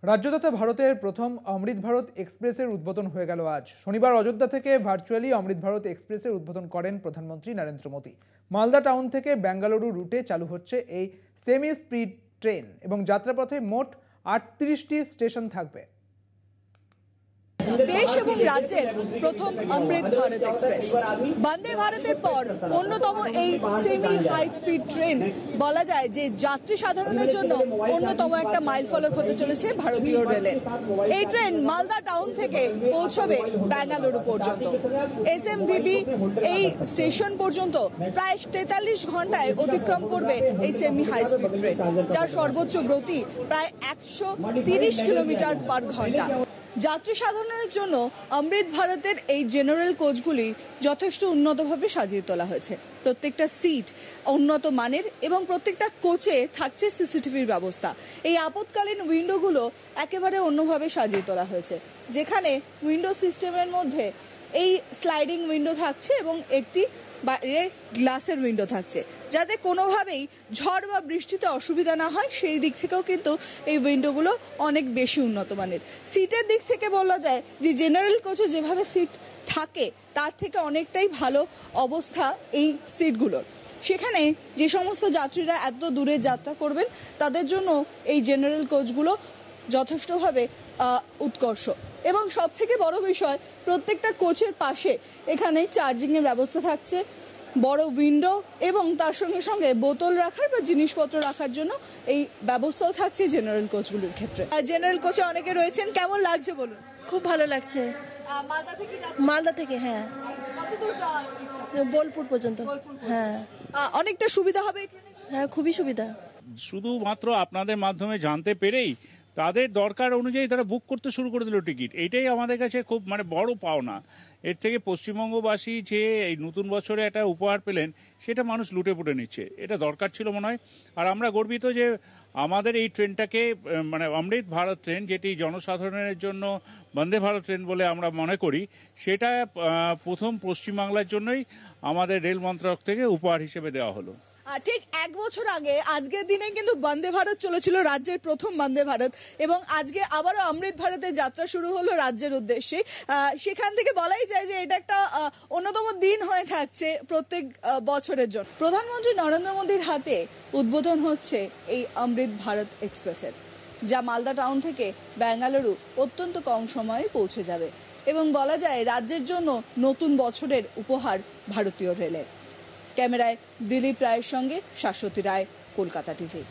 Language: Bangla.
রাজ্য তথা ভারতের প্রথম অমৃত ভারত এক্সপ্রেসের উদ্বোধন হয়ে গেল আজ। শনিবার অযোধ্যা থেকে ভার্চুয়ালি অমৃত ভারত এক্সপ্রেসের উদ্বোধন করেন প্রধানমন্ত্রী নরেন্দ্র মোদী। মালদা টাউন থেকে বেঙ্গালুরু রুটে চালু হচ্ছে এই সেমি স্পিড ট্রেন এবং যাত্রাপথে মোট 38টি স্টেশন থাকবে। দেশ এবং রাজ্যের প্রথম অমৃত ভারত এক্সপ্রেস, বন্দে ভারতের পর অন্যতম এই সেমি হাই স্পিড ট্রেন বলা যায় যে যাত্রী সাধারণের জন্য অন্যতম একটা মাইলফলক হতে চলেছে ভারতীয় রেলের। এই ট্রেন মালদা টাউন থেকে পৌঁছবে বেঙ্গালুরু পর্যন্ত। এসএমভিবি এই স্টেশন পর্যন্ত প্রায় 43 ঘন্টায় অতিক্রম করবে এই সেমি হাই স্পিড ট্রেন, যার সর্বোচ্চ গতি প্রায় 130 কিলোমিটার পার ঘন্টা। যাত্রী সাধারণের জন্য অমৃত ভারতের এই জেনারেল কোচগুলি যথেষ্ট উন্নতভাবে সাজিয়ে তোলা হয়েছে। প্রত্যেকটা সিট উন্নত মানের এবং প্রত্যেকটা কোচে থাকছে সিসিটিভির ব্যবস্থা। এই আপৎকালীন উইন্ডোগুলো একেবারে অন্যভাবে সাজিয়ে তোলা হয়েছে, যেখানে উইন্ডো সিস্টেমের মধ্যে এই স্লাইডিং উইন্ডো থাকছে এবং একটি বাইরে গ্লাসের উইন্ডো থাকছে, যাতে কোনোভাবেই ঝড় বা বৃষ্টিতে অসুবিধা না হয়। সেই দিক থেকেও কিন্তু এই উইন্ডোগুলো অনেক বেশি উন্নত মানের। সিটের দিক থেকে বলা যায় যে জেনারেল কোচে যেভাবে সিট থাকে তার থেকে অনেকটাই ভালো অবস্থা এই সিটগুলোর। সেখানে যে সমস্ত যাত্রীরা এত দূরে যাত্রা করবেন তাদের জন্য এই জেনারেল কোচগুলো যথেষ্টভাবে উৎকর্ষ। এবং সব থেকে বড় বিষয়, প্রত্যেকটা কোচের পাশে এখানে চার্জিংয়ের ব্যবস্থা থাকছে, বড় উইন্ডো এবং তার সঙ্গে সঙ্গে বোতল রাখার বা জিনিসপত্র রাখার জন্য এই ব্যবস্থাও থাকছে জেনারেল কোচগুলোর ক্ষেত্রে। জেনারেল কোচে অনেকে রয়েছেন, কেমন লাগছে বলুন? খুব ভালো লাগছে। মালদা থেকে যাচ্ছেন? মালদা থেকে, হ্যাঁ। কত দূর যাওয়ার ইচ্ছা? বোলপুর পর্যন্ত। হ্যাঁ, অনেকটা সুবিধা হবে এই ট্রেনে? হ্যাঁ, খুবই সুবিধা। শুধুমাত্র আপনাদের মাধ্যমে জানতে পেরেই তাদের দরকার অনুযায়ী তারা বুক করতে শুরু করে দিল টিকিট। এইটাই আমাদের কাছে খুব বড় পাওনা। এর থেকে পশ্চিমবঙ্গবাসী যে এই নতুন বছরে একটা উপহার পেলেন, সেটা মানুষ লুটে পুটে নিচ্ছে। এটা দরকার ছিল মনে হয়। আর আমরা গর্বিত যে আমাদের এই ট্রেনটাকে অমৃত ভারত ট্রেন, যেটি জনসাধারণের জন্য বন্দে ভারত ট্রেন বলে আমরা মনে করি, সেটা প্রথম পশ্চিমবাংলার জন্যই আমাদের রেল মন্ত্রক থেকে উপহার হিসেবে দেওয়া হলো। ঠিক 1 বছর আগে আজকের দিনে কিন্তু বন্দে ভারত চলেছিল, রাজ্যের প্রথম বন্দে ভারত, এবং আজকে আবারও অমৃত ভারতের যাত্রা শুরু হলো রাজ্যের উদ্দেশ্যে। সেখান থেকে বলাই যায় যে এটা একটা অন্যতম দিন হয়ে থাকছে প্রত্যেক বছরের জন্য। প্রধানমন্ত্রী নরেন্দ্র মোদীর হাতে উদ্বোধন হচ্ছে এই অমৃত ভারত এক্সপ্রেসের, যা মালদা টাউন থেকে বেঙ্গালুরু অত্যন্ত কম সময়ে পৌঁছে যাবে এবং বলা যায় রাজ্যের জন্য নতুন বছরের উপহার ভারতীয় রেলের। ক্যামেরায় দিলীপ রায়ের সঙ্গে শাশ্বতী রায়, কলকাতা টিভি।